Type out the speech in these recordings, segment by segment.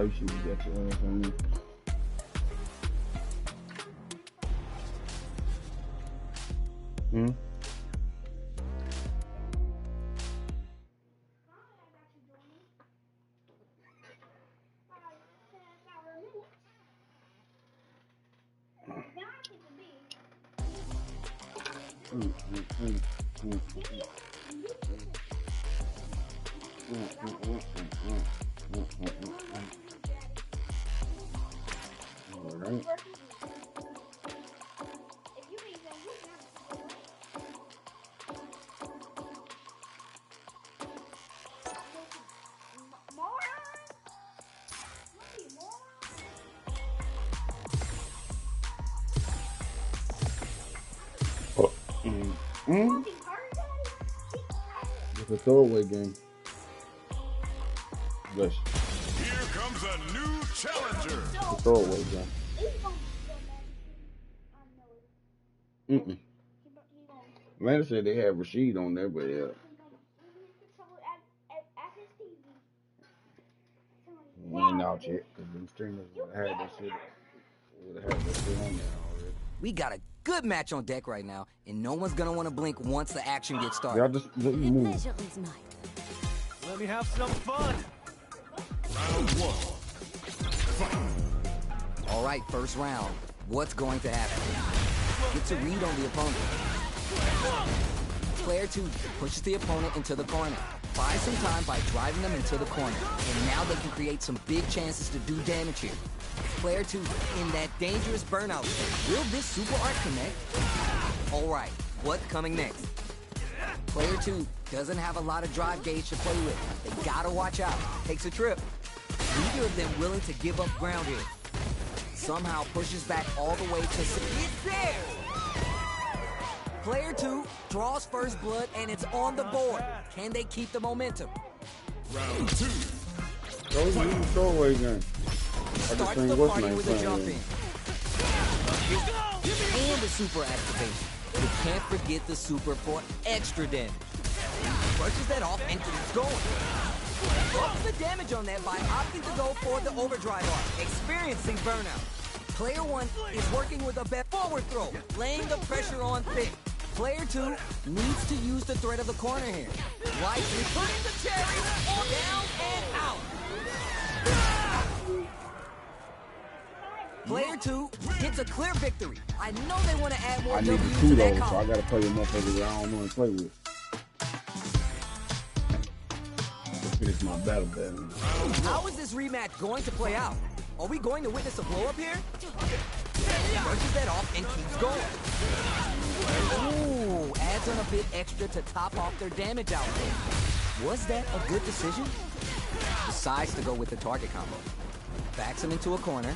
you should have got your ass on me. Hmm? All right. Mm-hmm. It's a throwaway game. Bless you. Here comes a new challenger. It's a throwaway game. Mm-mm. Man said they had Rashid on there, but yeah. He ain't out yet, because them streamers would have had that shit. Would have had that shit on there already. We got a good match on deck right now, and no one's gonna want to blink once the action gets started. Y'all just let me move. Let me have some fun. Round one. Fight. All right, first round. What's going to happen? Gets a read on the opponent. Player 2 pushes the opponent into the corner. Buys some time by driving them into the corner, and now they can create some big chances to do damage here. Player 2 in that dangerous burnout state. Will this super art connect? All right, what's coming next? Player 2 doesn't have a lot of drive gauge to play with. They gotta watch out. Takes a trip. Neither of them willing to give up ground here. Somehow pushes back all the way to... It's there! Player 2 draws first blood, and it's on the board. Can they keep the momentum? Round two. Those are the throwaway game. Starts the party with a jump in. And a super activation. You can't forget the super for extra damage. Brushes that off and keeps going. Ups the damage on that by opting to go for the overdrive arc, experiencing burnout. Player 1 is working with a bet forward throw, laying the pressure on thick. Player 2 needs to use the threat of the corner here. Wisely putting the cherry down and out. Player 2 gets a clear victory. I know they want to add more I need W's the to two that though, so I column. gotta play with motherfuckers that I don't know and play with. Let's finish my battle. How is this rematch going to play out? Are we going to witness a blow-up here? Brushes that off and keeps going. Ooh, adds on a bit extra to top off their damage output. Was that a good decision? Decides to go with the target combo. Backs him into a corner.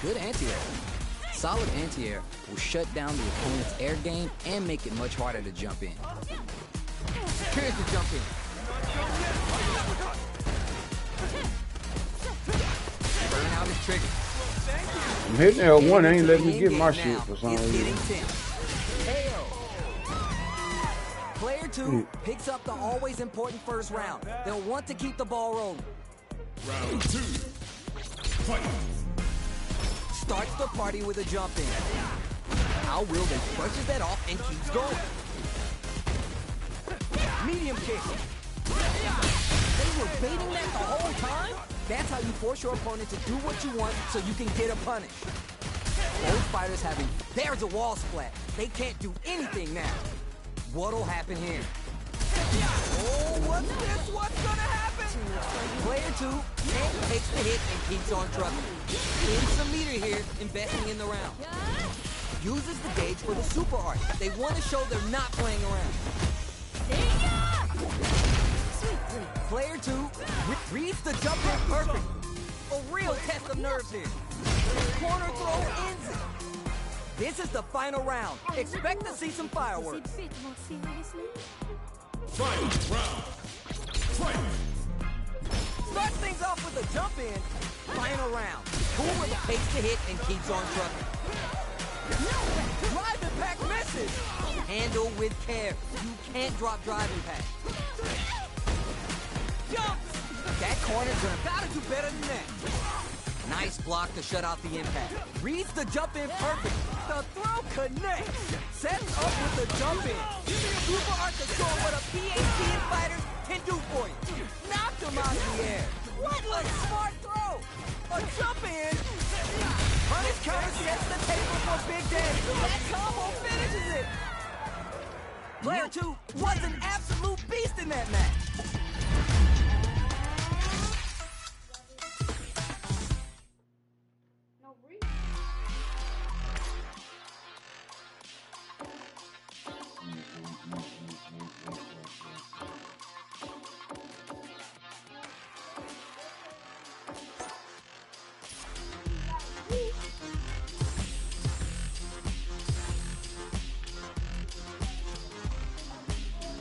Good anti-air. Solid anti-air will shut down the opponent's air game and make it much harder to jump in. Here's the jump in. Burnout is triggered. I'm hitting L1, ain't letting me get my shit for some reason. Player 2 picks up the always important first round. They'll want to keep the ball rolling. Round two. Fight. Starts the party with a jump in. How will they brushes that off and keeps going? Medium kick. They were baiting that the whole time? That's how you force your opponent to do what you want so you can get a punish. Both fighters having, there's a wall splat. They can't do anything now. What'll happen here? Oh, what's this? What's gonna happen? Player 2 takes the hit and keeps on trucking. In some meter here, investing in the round. Uses the gauge for the super art. They want to show they're not playing around. Player 2 reads the jump in perfectly. A real test of nerves here. Corner throw ends it. This is the final round. Expect to see some fireworks. Fight round. Fight. Starts things off with a jump in. Final round. Cool with a pace to hit and keeps on trucking. Drive impact misses. Handle with care. You can't drop drive impact. Jumps. That corner's gonna gotta do better than that. Nice block to shut out the impact. Reads the jump in perfect. The throw connects. Sets up with the jump in. Super art to show what a PhD in fighters can do for you. Knocked him out of the air. What a smart throw. A jump in. Punish counter sets the table for big damage. That combo finishes it. Player 2 was an absolute beast in that match.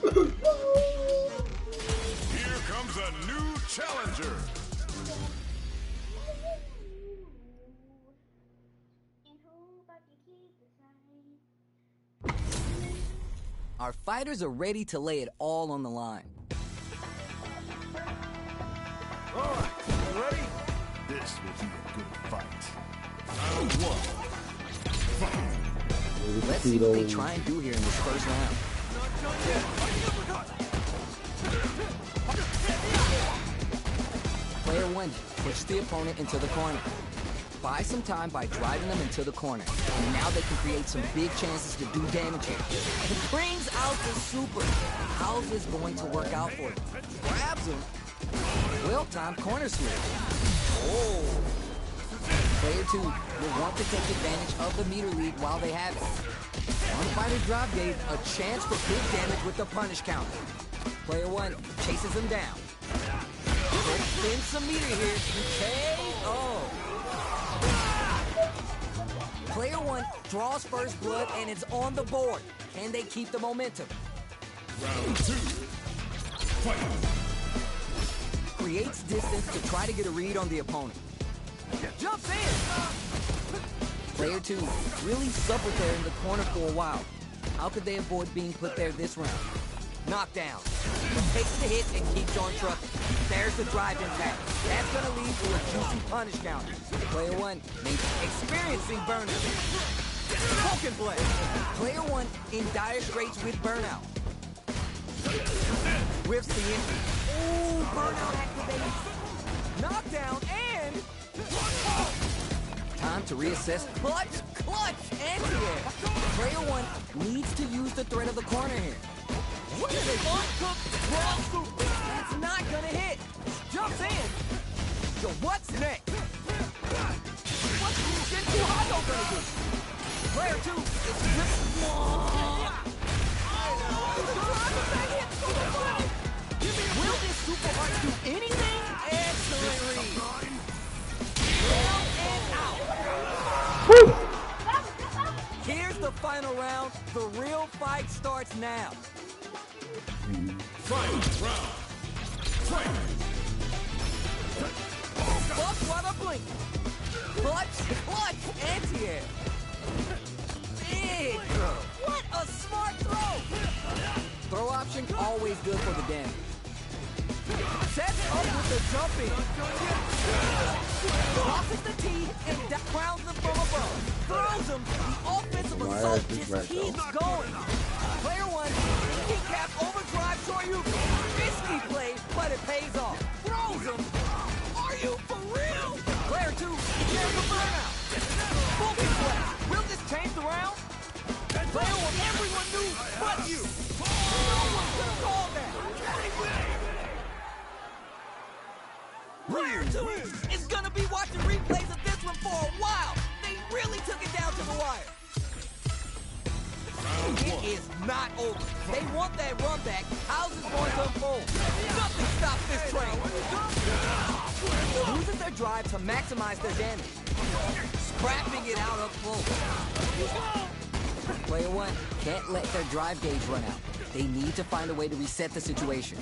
Here comes a new challenger. Our fighters are ready to lay it all on the line. All right, you ready? This will be a good fight. Round 1. Fight. Let's see what they try and do here in this first round. Player 1 pushes the opponent into the corner. Buy some time by driving them into the corner. And now they can create some big chances to do damage here. He brings out the super. How's this going to work out for him? Grabs him. Well-timed corner switch. Oh. Player 2 will want to take advantage of the meter lead while they have it. One fighter drop gave a chance for big damage with the punish counter. Player 1 chases him down. Spin some meter here. KO. Player 1 draws first blood and it's on the board. Can they keep the momentum? Round 2. Fight. Creates distance to try to get a read on the opponent. Jumps in! Player 2 really suffered there in the corner for a while. How could they avoid being put there this round? Knockdown. Takes the hit and keeps on trucking. There's the drive impact. That's going to lead to a juicy punish counter. Player 1 experiencing burnout. Poking blade. Player 1 in dire straits with burnout. Whiffs the entry. Ooh, burnout activated. Knockdown and... Time to reassess. Clutch, anti-air. Player 1 needs to use the threat of the corner here. What is it? It's not gonna hit. Jumps in. So what's next? What's Genku Hado gonna do? Player 2 is just... Will this super art do anything? Excellent read. Down and out. Here's the final round. The real fight starts now. Final round. Fight. Buck while they're blinking. Clutch, anti-air. Big. What a smart throw. Throw option, always good for the damage. Sets up with the jump in. Tosses the tee and crowns them from above. Throws him. The offensive assault just keeps going. Player 1, kneecap overdrive Shoryuken. Risky play, but it pays off. Throws him. Are you for real? Player 2, there's a burnout. Focus play. Will this change the round? Player 1, everyone knew but you. No one could have called that. Player 2 is gonna be watching replays of this one for a while. They really took it down to the wire. It is not over. They want that run back. How's it going to unfold? Nothing stops this train. Uses their drive to maximize their damage. Scrapping it out up close. Player 1 can't let their drive gauge run out. They need to find a way to reset the situation.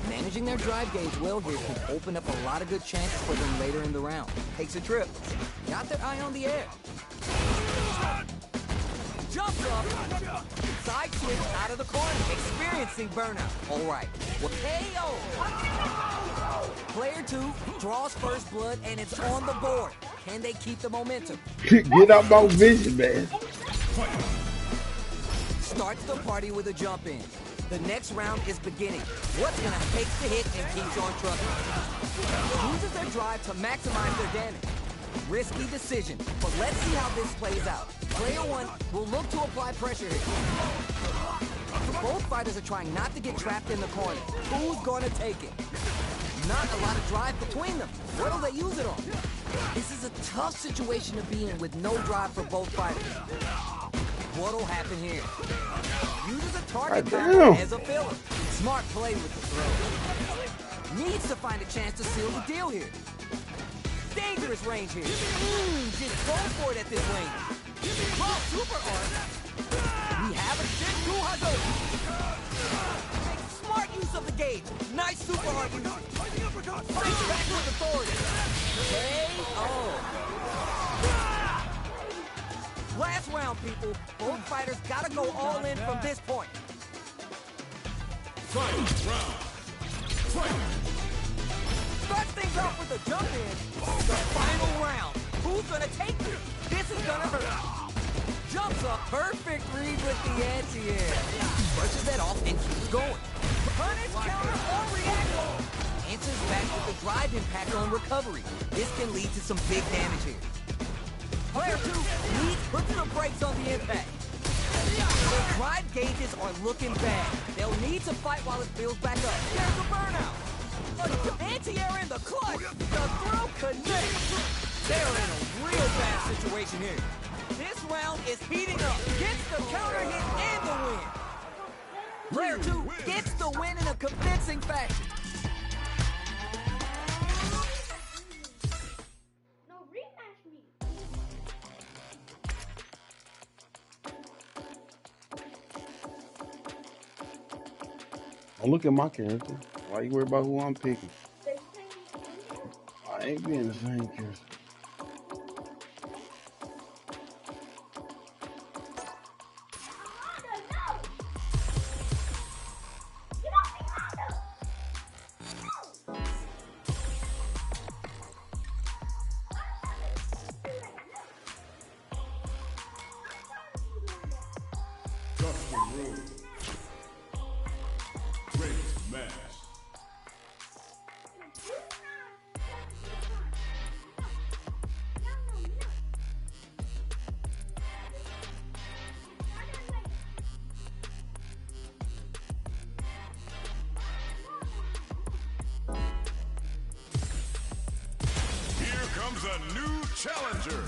Managing their drive gauge well here can open up a lot of good chances for them later in the round. Takes a trip. Got their eye on the air. Jumps up. Side switch out of the corner. Experiencing burnout. All right. Well, KO. Player 2 draws first blood and it's on the board. Can they keep the momentum? Get out my vision, man. Starts the party with a jump in. The next round is beginning. What's gonna take the hit and keeps on trucking? Uses their drive to maximize their damage. Risky decision, but let's see how this plays out. Player 1 will look to apply pressure here. Both fighters are trying not to get trapped in the corner. Who's gonna take it? Not a lot of drive between them. What'll they use it on? This is a tough situation to be in with no drive for both fighters. What'll happen here? Uses a target combo as a filler. Smart play with the throw. Needs to find a chance to seal the deal here. Dangerous range here. Just go for it at this range. Oh, super arm. We have a Shinju Hadouken. Smart use of the gauge. Nice super hard use. Fights back with authority. KO. Last round, people. Both fighters gotta go all in from this point. Fight round. Fight. Starts things off with a jump in. The final round. Who's gonna take it? This is gonna hurt. Jumps up. Perfect read with the anti-air. Brushes that off and keeps going. Punish, counter, or react. Answers back with the drive impact on recovery. This can lead to some big damage here. Player 2 needs puts the brakes on the impact. Their drive gauges are looking bad. They'll need to fight while it builds back up. There's a burnout. Anti-air in the clutch. The throw connects. They're in a real bad situation here. This round is heating up. Gets the counter hit and the win. Player 2 gets the win in a convincing fashion. Don't look at my character. Why you worry about who I'm picking? I ain't being the same character. Custom room. Great match. Here comes a new challenger.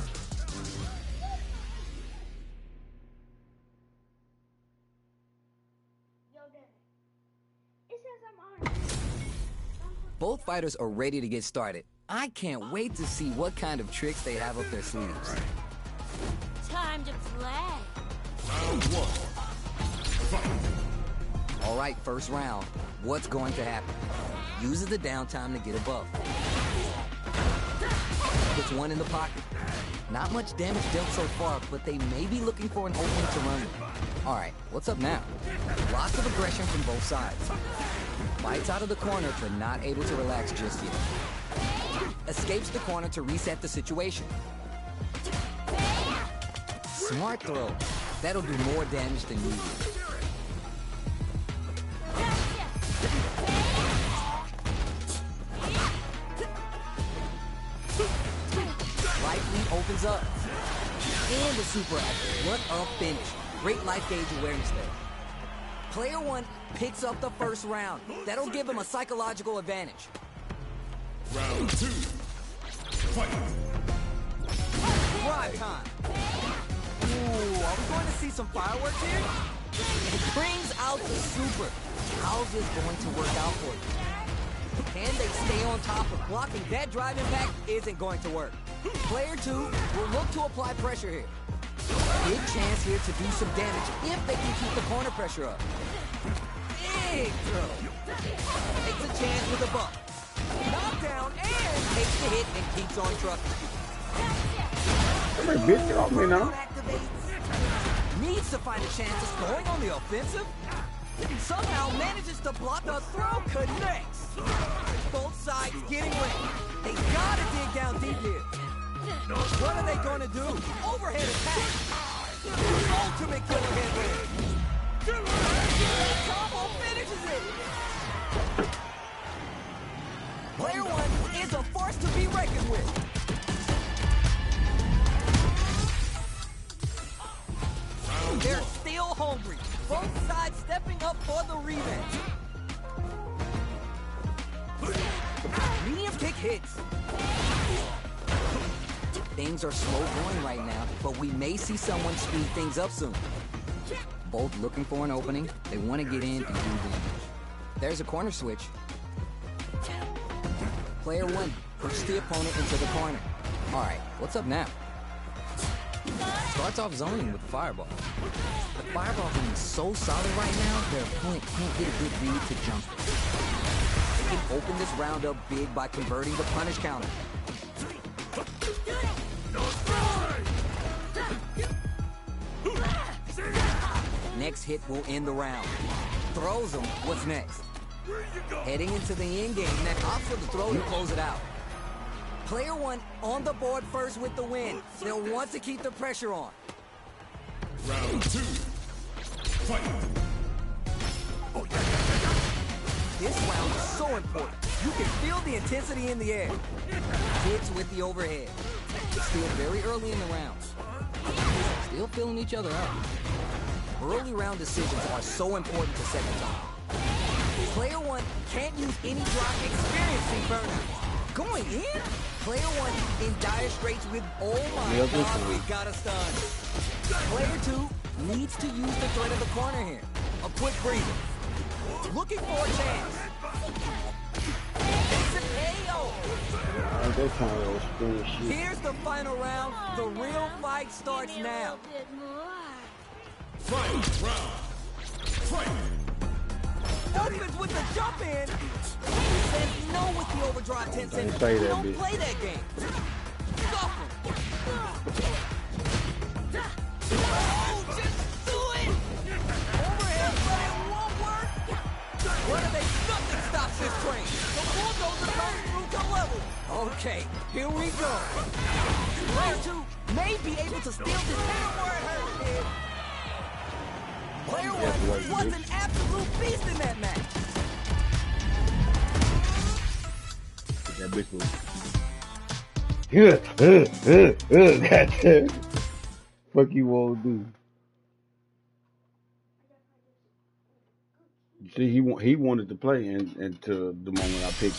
Both fighters are ready to get started. I can't wait to see what kind of tricks they have up their sleeves. Time to play. Round 1. Fight. All right, first round. What's going to happen? Uses the downtime to get above. Puts one in the pocket. Not much damage dealt so far, but they may be looking for an opening to run with. All right, what's up now? Lots of aggression from both sides. Bites out of the corner, but not able to relax just yet. Escapes the corner to reset the situation. Smart throw. That'll do more damage than usual. Lightly opens up. And the super action. What a finish. Great life gauge awareness there. Player 1 picks up the first round. That'll give him a psychological advantage. Round 2. Fight. Drive time. Ooh, are we going to see some fireworks here? It brings out the super. How's this going to work out for you? Can they stay on top of blocking that drive impact? Isn't going to work. Player 2 will look to apply pressure here. Big chance here to do some damage if they can keep the corner pressure up. Big throw. Takes a chance with a bump. Knockdown and takes the hit and keeps on trucking. Come here, bitch. Get off me now. Needs to find a chance of scoring on the offensive. Somehow manages to block the throw, connects. Both sides getting ready. They gotta dig down deep here. What are they gonna do? Overhead attack. Ultimate killer headland. Combo finishes it. Player one is a force to be reckoned with. They're still hungry. Both sides stepping up for the rematch. Medium kick hits. Things are slow going right now, but we may see someone speed things up soon. Both looking for an opening. They want to get in and do damage. There's a corner switch. Player one pushes the opponent into the corner. All right, what's up now? Starts off zoning with the fireball. The fireball game is so solid right now, their opponent can't get a good read to jump it. They can open this round up big by converting the punish counter. Next hit will end the round. Throws him, what's next? Heading into the end game, that opts for the throw to close it out. Player one on the board first with the win. They'll want to keep the pressure on. Round two. Fight. This round is so important. You can feel the intensity in the air. Hits with the overhead. Still very early in the rounds. Still feeling each other out. Early round decisions are so important to second time. Player one can't use any drop, experiencing burnout. Going in? Player one in dire straits with, oh my God, we got a stun. Player two needs to use the threat of the corner here. A quick breather. Looking for a chance. It's an AO. Here's the final round. The real fight starts now. Fight round. Fight. Opens with the jump in. He says no with the overdrive 10 cents. Don't play that Don't bitch. play that game. Stop him. Oh, just do it. Overhead, but it won't work. What are they? Nothing stops this train. The bulldozer goes through to level. Okay, here we go. Player two may be able to steal this down where it hurts, kid. Player one was an absolute beast in that match. That bitch was. Goddamn. Fuck you won't do. See, he wanted to play until the moment I picked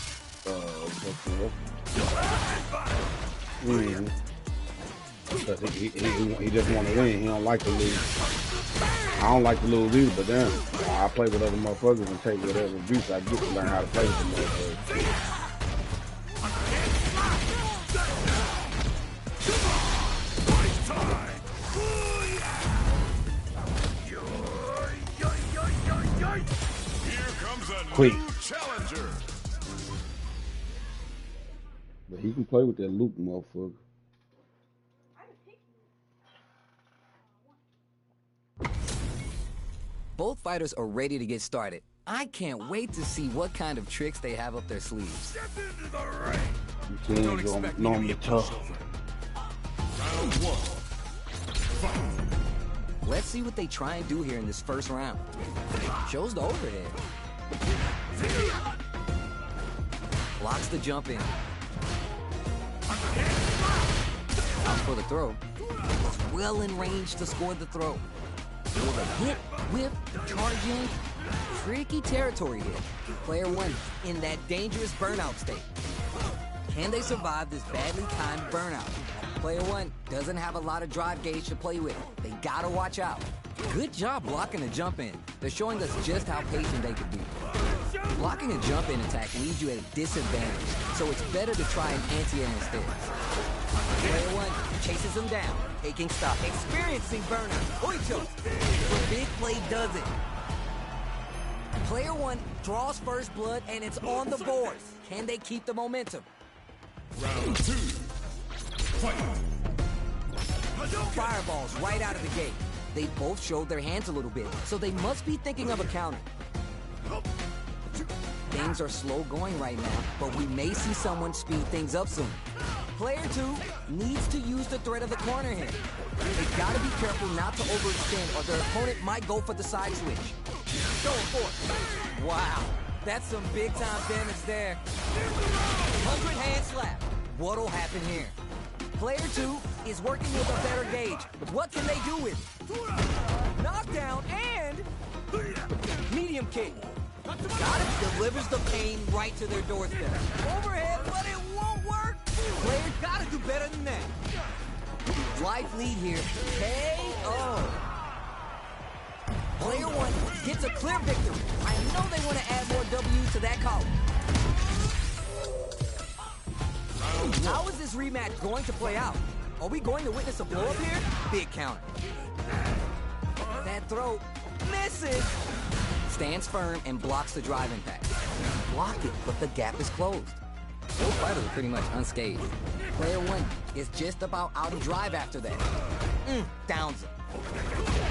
because he just want to win. He don't like to lose. I don't like to lose either, but damn, I play with other motherfuckers and take whatever abuse I get to learn how to play with them motherfuckers. Here comes a Quick. new challenger. But he can play with that loop motherfucker. Both fighters are ready to get started. I can't wait to see what kind of tricks they have up their sleeves. You can't normally tough. Round one. Fight. Let's see what they try and do here in this first round. Shows the overhead. Blocks the jump in. Out for the throw. Was well in range to score the throw. With a hit, whip, charge in. Tricky territory here. Player one in that dangerous burnout state. Can they survive this badly timed burnout? Player one doesn't have a lot of drive gauge to play with. They gotta watch out. Good job blocking a jump in. They're showing us just how patient they could be. Blocking a jump in attack leaves you at a disadvantage, so it's better to try an anti-air instead. Player one chases him down, taking stock, experiencing burnout. Oicho! The big play does it. Player one draws first blood, and it's on the board. Can they keep the momentum? Round two. Fight. Fireballs right out of the gate. They both showed their hands a little bit, so they must be thinking of a counter. things are slow going right now, but we may see someone speed things up soon. Player 2 needs to use the threat of the corner here. They gotta be careful not to overextend or their opponent might go for the side switch. Going for it. Wow, that's some big time damage there. 100 hand slap. What'll happen here? Player 2 is working with a better gauge. What can they do with it? Knockdown and medium kick. Got it. Delivers the pain right to their doorstep. Overhead, but it won't work. Player gotta do better than that. Life lead here. KO. Player 1 gets a clear victory. I know they want to add more W's to that column. How is this rematch going to play out? Are we going to witness a blow-up here? Big counter. That throw misses. Stands firm and blocks the drive impact. Block it, but the gap is closed. Both fighters are pretty much unscathed. Player 1 is just about out of drive after that. Downs him.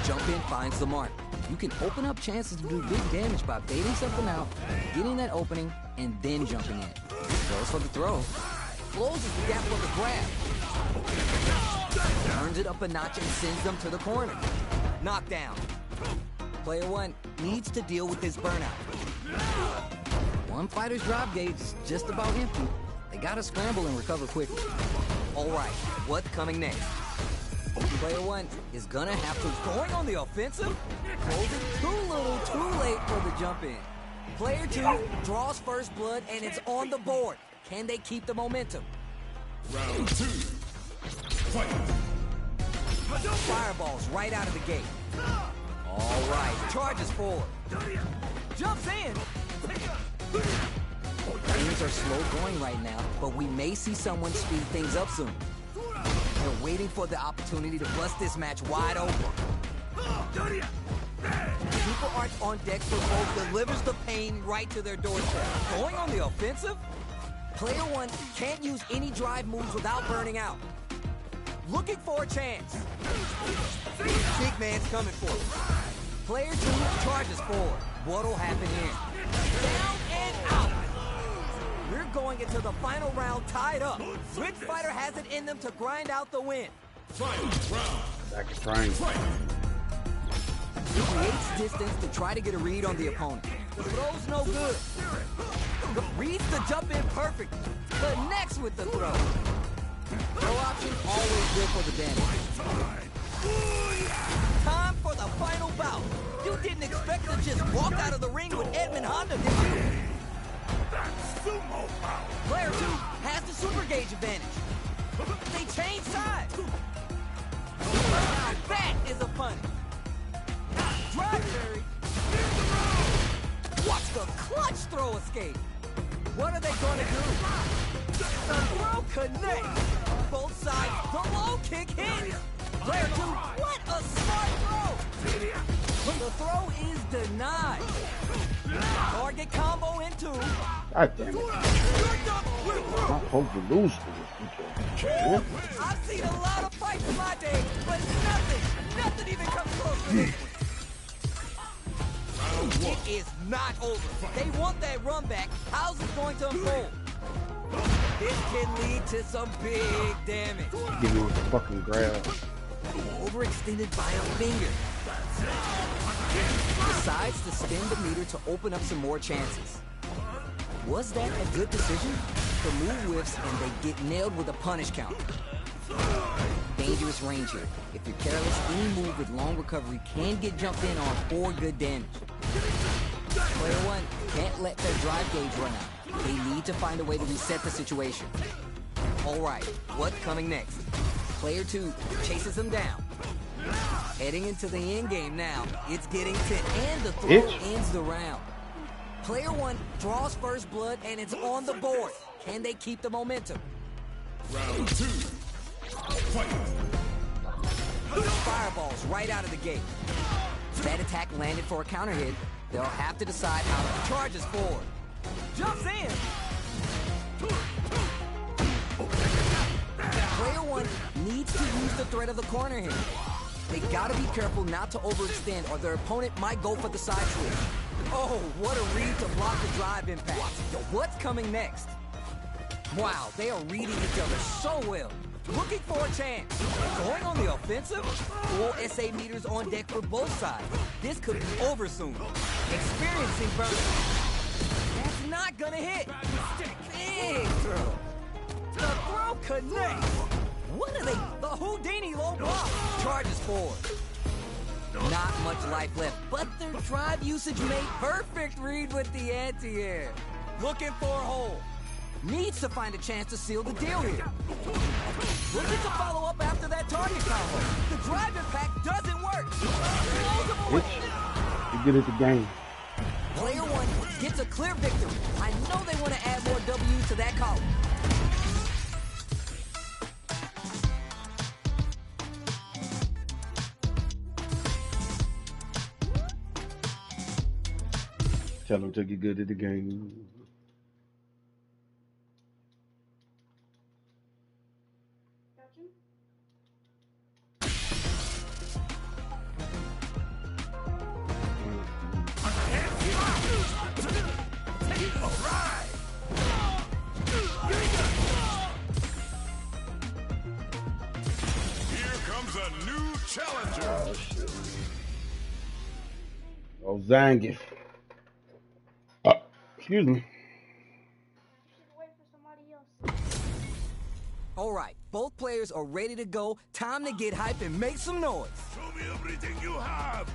Jump in finds the mark. You can open up chances to do big damage by baiting something out, getting that opening, and then jumping in. Goes for the throw. Closes the gap for the grab. Turns it up a notch and sends them to the corner. Knockdown. Player 1 needs to deal with this burnout. One fighter's drive gauge is just about empty. They gotta scramble and recover quickly. All right, what's coming next? Player 1 is gonna have to going on the offensive. Closing too little, too late for the jump in. Player 2 draws first blood and it's on the board. Can they keep the momentum? Round 2. Fight. Fireballs right out of the gate. All right, charges forward. Jumps in. Things are slow going right now, but we may see someone speed things up soon. They're waiting for the opportunity to bust this match wide open. Super Arts on deck for both delivers the pain right to their doorstep. Going on the offensive? Player 1 can't use any drive moves without burning out. Looking for a chance. Big man's coming for it. Player 2 charges forward. What'll happen here? Down and out. We're going into the final round tied up. Which fighter has it in them to grind out the win? Final round. Back to trying. He creates distance to try to get a read on the opponent. The throw's no good. Reads the jump in perfect. Connects with the throw. Throw option always good for the damage. Time for the final bout. You didn't expect to just walk out of the ring with Edmund Honda, did you? Player 2 has the super gauge advantage. They change sides. Now that is a punish. Drive Terry. Watch the clutch throw escape. What are they going to do? The throw connects. Both sides, the low kick hits. Player 2, what a smart throw. The throw is denied. Target combo in 2. God damn it. I'm supposed to lose to this. Man. I've seen a lot of fights in my day, but nothing even comes close to this one. It is not over. They want that run back. How's it going to unfold? This can lead to some big damage. Give me with the fucking grab. Overextended by a finger. Decides to spin the meter to open up some more chances. Was that a good decision? The move whiffs and they get nailed with a punish counter. Dangerous range here. If you're careless, any move with long recovery can get jumped in on for good damage. Player 1 can't let their drive gauge run out. They need to find a way to reset the situation. Alright, what's coming next? Player 2 chases them down. Heading into the end game now. It's getting tense, and the throw ends the round. Player 1 draws first blood, and it's on the board. Can they keep the momentum? Round 2. Fight. Fireballs right out of the gate. That attack landed for a counter hit. They'll have to decide how to charge forward. Jumps in. Player 1 needs to use the threat of the corner here. They gotta be careful not to overextend or their opponent might go for the side switch. Oh, what a read to block the drive impact. What's coming next? Wow, they are reading each other so well. Looking for a chance. Going on the offensive? Full SA meters on deck for both sides. This could be over soon. Experiencing burnout. That's not gonna hit. Big throw. The throw connects. What are they? The Houdini low block. Charges forward. Not much life left, but their drive usage made perfect read with the anti-air. Looking for a hole. Needs to find a chance to seal the deal here. Looking to follow up after that target combo. The drive impact doesn't work. You good at the game. Player one gets a clear victory. I know they want to add more W's to that column. Tell them to get good at the game. Oh, Zangief. Excuse me. All right, both players are ready to go. Time to get hype and make some noise. Show me everything you have.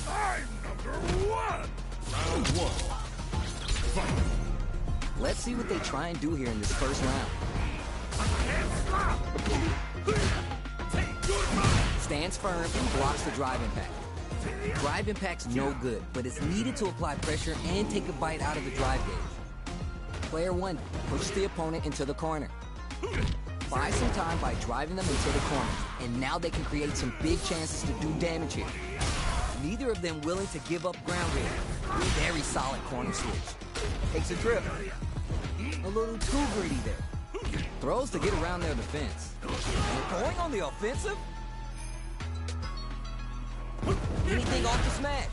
I'm number one. Round one. Fight. Let's see what they try and do here in this first round. Stands firm and blocks the drive impact. Drive impact's no good, but it's needed to apply pressure and take a bite out of the drive gauge. Player one pushes the opponent into the corner. Buy some time by driving them into the corner, and now they can create some big chances to do damage here. Neither of them willing to give up ground here. Very solid corner switch. Takes a trip. A little too greedy there. Throws to get around their defense. Going on the offensive? Anything off the smash?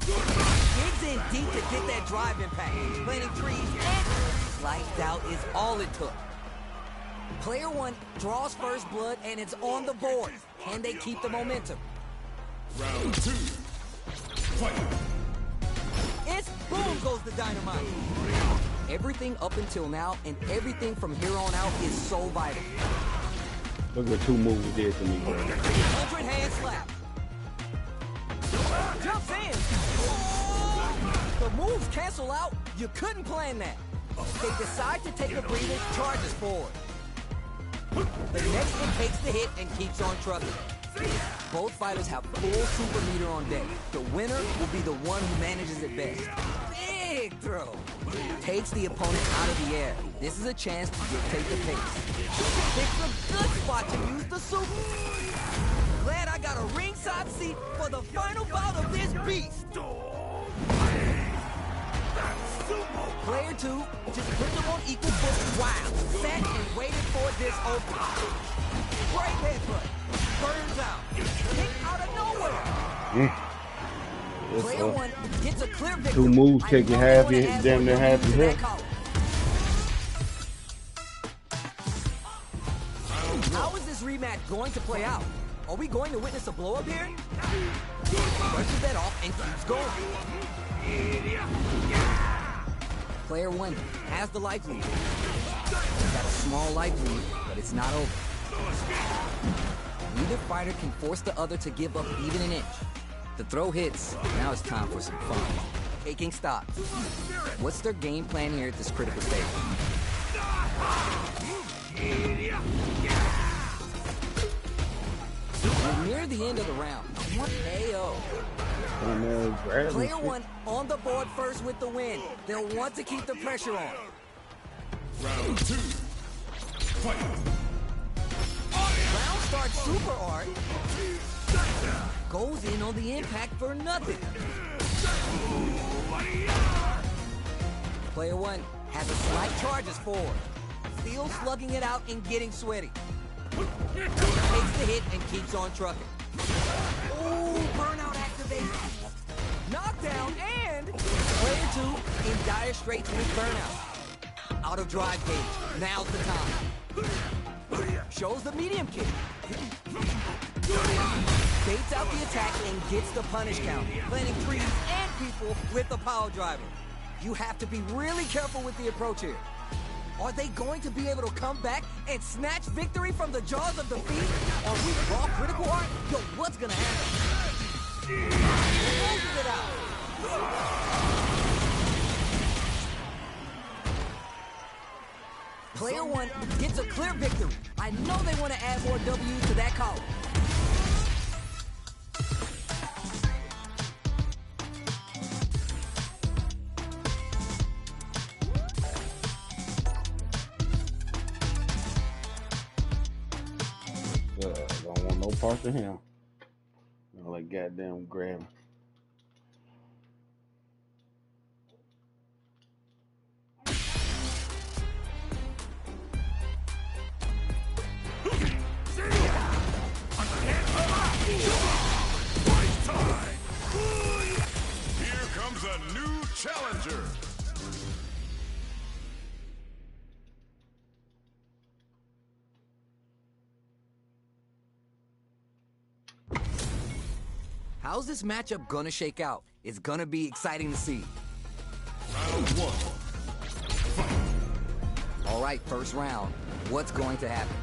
Digs in deep to get that drive impact. Planting trees and slight doubt is all it took. Player one draws first blood and it's on the board. Can they keep the momentum? Round two. Fight. It's boom goes the dynamite. Everything up until now and everything from here on out is so vital. Look at 2 moves did to me, bro. 100 hand slap. Jumps in. The moves cancel out. You couldn't plan that. They decide to take a breather, charges forward. The next one takes the hit and keeps on trucking. Both fighters have full super meter on deck. The winner will be the one who manages it best. Big throw. Takes the opponent out of the air. This is a chance to dictate the pace. Picks a good spot to use the super. Glad I got a ringside seat for the final bout of this beast. Player two just put them on equal footing. Wow. Sat and waited for this open. Great headbutt. Burns out. Kick out of nowhere. Player one gets a clear victory. 2 moves take you half your damn near half your head. How is this rematch going to play out? Are we going to witness a blow-up here? Brushes that off and keeps going. Player one has the life lead. He's got a small life lead, but it's not over. Neither fighter can force the other to give up even an inch. The throw hits. Now it's time for some fun. Taking stock. What's their game plan here at this critical stage? We're near the end of the round. What AO? Player one on the board first with the win. They'll want to keep the pressure on. Round two. Fight. Round starts super art. Goes in on the impact for nothing. Player one has a slight charges forward. Still slugging it out and getting sweaty. Takes the hit and keeps on trucking. Ooh, burnout activation. Knockdown and Player 2 in dire straits with burnout. Out of drive gauge. Now's the time. Shows the medium kick. Baits out the attack and gets the punish count, landing trees and people with the power driver. You have to be really careful with the approach here. Are they going to be able to come back and snatch victory from the jaws of defeat? Or with raw critical art? Yo, what's gonna happen? Closes it out. Player 1 gets a clear victory. I know they want to add more W's to that column. Don't want no parts of him. I'll like goddamn grab him. Here comes a new challenger. How's this matchup gonna shake out? It's gonna be exciting to see. Round 1. All right, first round. What's going to happen?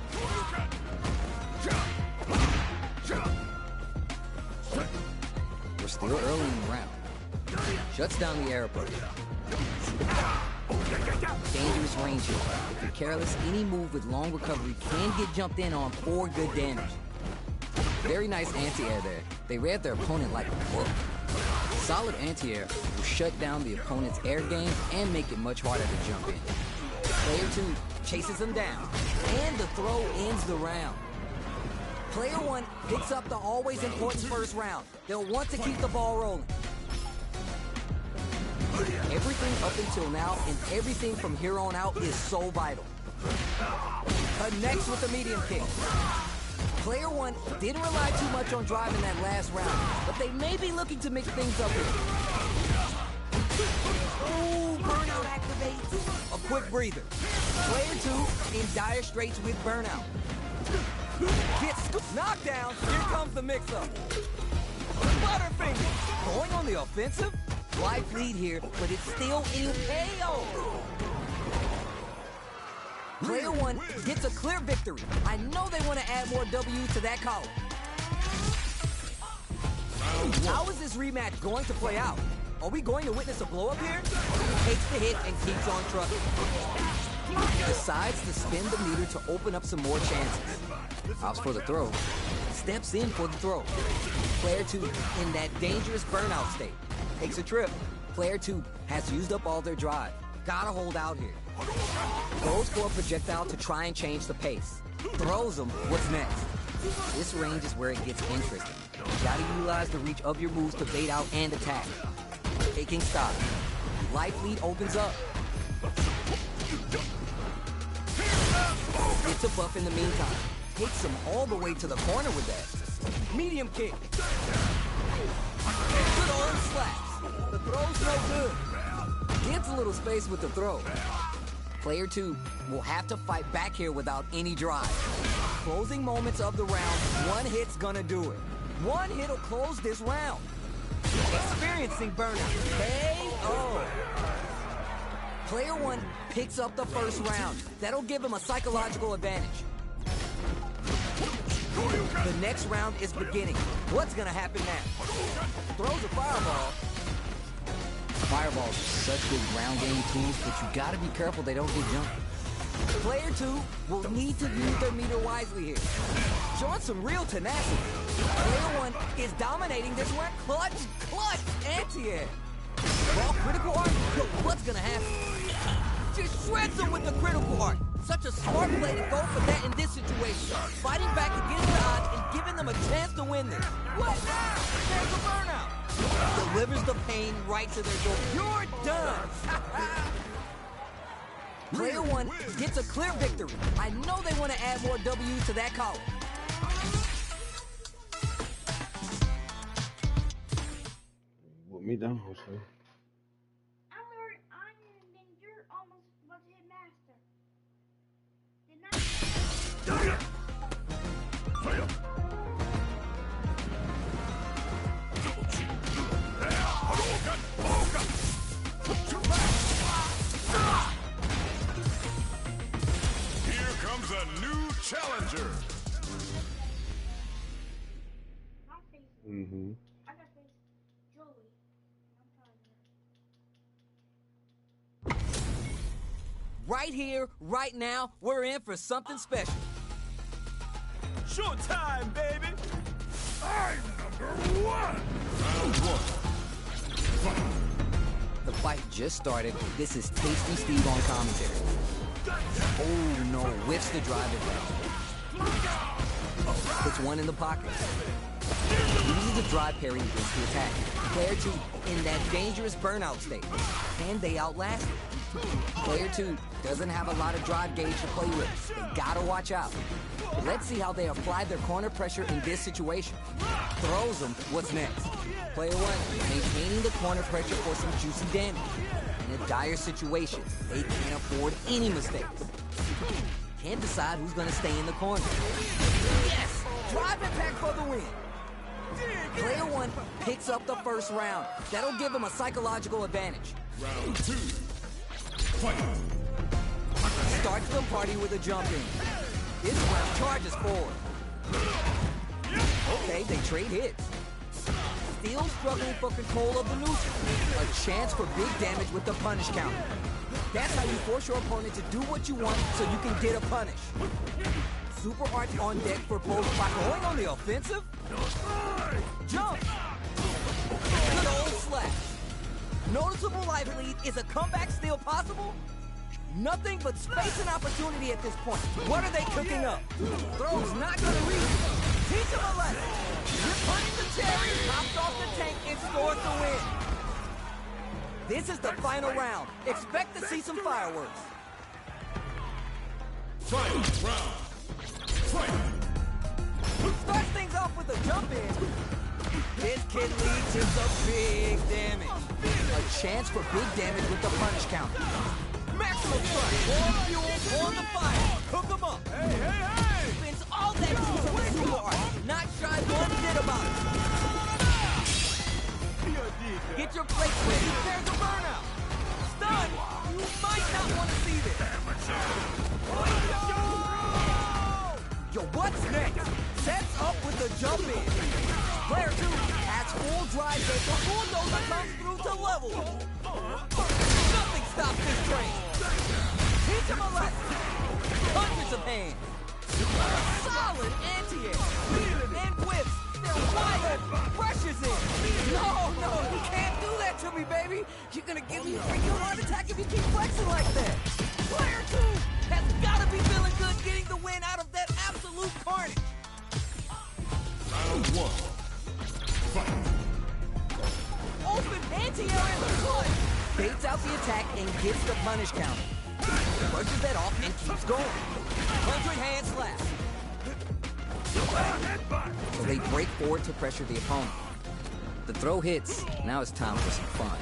We're still early in the round. Shuts down the air approach. Dangerous range here. If you're careless, any move with long recovery can get jumped in on for good damage. Very nice anti-air there. They read their opponent like a book. Solid anti-air will shut down the opponent's air game and make it much harder to jump in. Player 2 chases him down, and the throw ends the round. Player 1 picks up the always important first round. They'll want to keep the ball rolling. Everything up until now and everything from here on out is so vital. Connects with the medium kick. Player 1 didn't rely too much on driving that last round, but they may be looking to mix things up here. Ooh, burnout activates. A quick breather. Player 2 in dire straits with burnout. Gets knocked down. Here comes the mix-up. Butterfinger going on the offensive. Life lead here, but it's still impale. Player 1 gets a clear victory. I know they want to add more W's to that column. How is this rematch going to play out? Are we going to witness a blow-up here? Takes the hit and keeps on trucking. Decides to spin the meter to open up some more chances. Opts for the throw. Steps in for the throw. Player 2 in that dangerous burnout state. Takes a trip. Player 2 has used up all their drive. Gotta hold out here. Goes for a projectile to try and change the pace. Throws them. What's next? This range is where it gets interesting. You gotta utilize the reach of your moves to bait out and attack. Taking stock. Life lead opens up. Gets a buff in the meantime. Takes him all the way to the corner with that. Medium kick. Good arm slaps. The throw's no good. Gets a little space with the throw. Player 2 will have to fight back here without any drive. Closing moments of the round, one hit's gonna do it. One hit'll close this round. Experiencing burnout. KO. Player 1 picks up the first round. That'll give him a psychological advantage. The next round is beginning. What's gonna happen now? Throws a fireball. Fireballs are such good ground game tools, but you gotta be careful they don't get jumped. Player 2 will need to use their meter wisely here. Showing some real tenacity. Player 1 is dominating this one. Clutch, anti-air. Raw critical art? Yo, what's gonna happen? Just shreds him with the critical art. Such a smart play to go for that in this situation. Fighting back against the odds and giving them a chance to win this. What? There's a burnout. Delivers the pain right to their door. You're done. Player 1 gets a clear victory. I know they want to add more W's to that column. Put me down, sir. a new challenger. Mm-hmm. Right here, right now, we're in for something special. Showtime, baby! I'm number one. Round one. The fight just started. This is Tasty Steve on commentary. Oh no, whiffs the drive around. Puts one in the pocket. Uses the drive parry against the attack. Player 2 in that dangerous burnout state. And they outlast it. Player 2 doesn't have a lot of drive gauge to play with. They gotta watch out. Let's see how they apply their corner pressure in this situation. Throws them, what's next? Player 1 maintaining the corner pressure for some juicy damage. In a dire situation, they can't afford any mistakes. Can't decide who's gonna stay in the corner. Yes! Drive impact for the win. Player 1 picks up the first round. That'll give him a psychological advantage. Round two. Fight. Starts the party with a jump in. This round charges forward. Okay, they trade hits. Still struggling for control of the neutral. A chance for big damage with the punish counter. That's how you force your opponent to do what you want so you can get a punish. Super Arts on deck for both by going on the offensive. Jump! Good old slash. Noticeable life lead. Is a comeback still possible? Nothing but space and opportunity at this point. What are they cooking up? Throw's not gonna reach. Teach them a lesson. You're putting the cherry, pops off the tank, and scores the win. This is the final round. Expect to see some fireworks. Final round. Fight. Starts things off with a jump in. This kid leads to some big damage. A chance for big damage with the punish counter. Maximum strike. More fuel on the fire. Cook them up. Hey! Spends all that juice on the super art. Not shy one bit about it. Get your plates ready. There's a burnout. Stun. You might not want to see this. Yo, what's next? Sets up with the jump in. Player 2 has full drive gauge. The bulldozer comes through to level. Nothing stops this train. Teach him a lesson. Hundreds of hands. Solid anti-air. And whips. They're wide open. Pressure's in. No, you can't do that to me, baby. You're gonna give me a freaking heart attack if you keep flexing like that. Player 2 has gotta be feeling good getting the win out of that absolute carnage. Round one. Fight. Open anti-air in the clutch. Baits out the attack and gets the punish counter. Brushes that off and keeps going. 100-hand slap. So they break forward to pressure the opponent. The throw hits. Now it's time for some fun.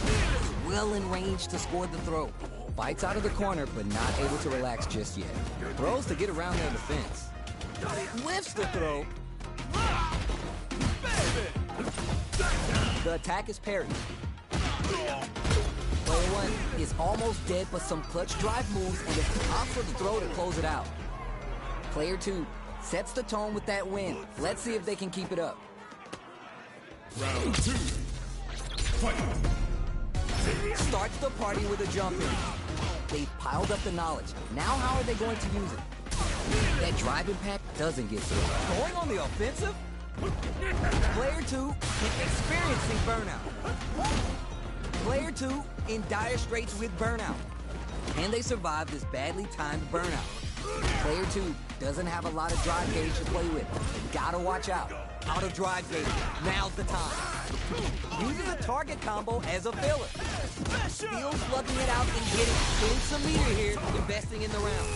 He's well in range to score the throw. Bites out of the corner, but not able to relax just yet. Throws to get around their defense. Lifts the throw. The attack is parried. Player 1 is almost dead, but some clutch drive moves and opts for the throw to close it out. Player 2 sets the tone with that win. Let's see if they can keep it up. Round two. Fight. Starts the party with a jump in. They've piled up the knowledge. Now how are they going to use it? That drive impact doesn't get through. Going on the offensive? Player 2 experiencing burnout. Player 2 in dire straits with burnout. Can they survive this badly timed burnout? Player 2 doesn't have a lot of drive gauge to play with. They gotta watch out. Out of drive gauge. Now's the time. Uses a target combo as a filler. Still slugging it out and getting some meter here, investing in the round.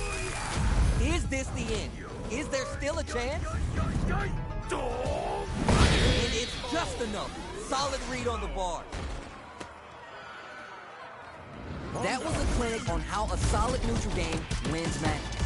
Is this the end? Is there still a chance? And it's just enough. Solid read on the bar. That was a clinic on how a solid neutral game wins matches.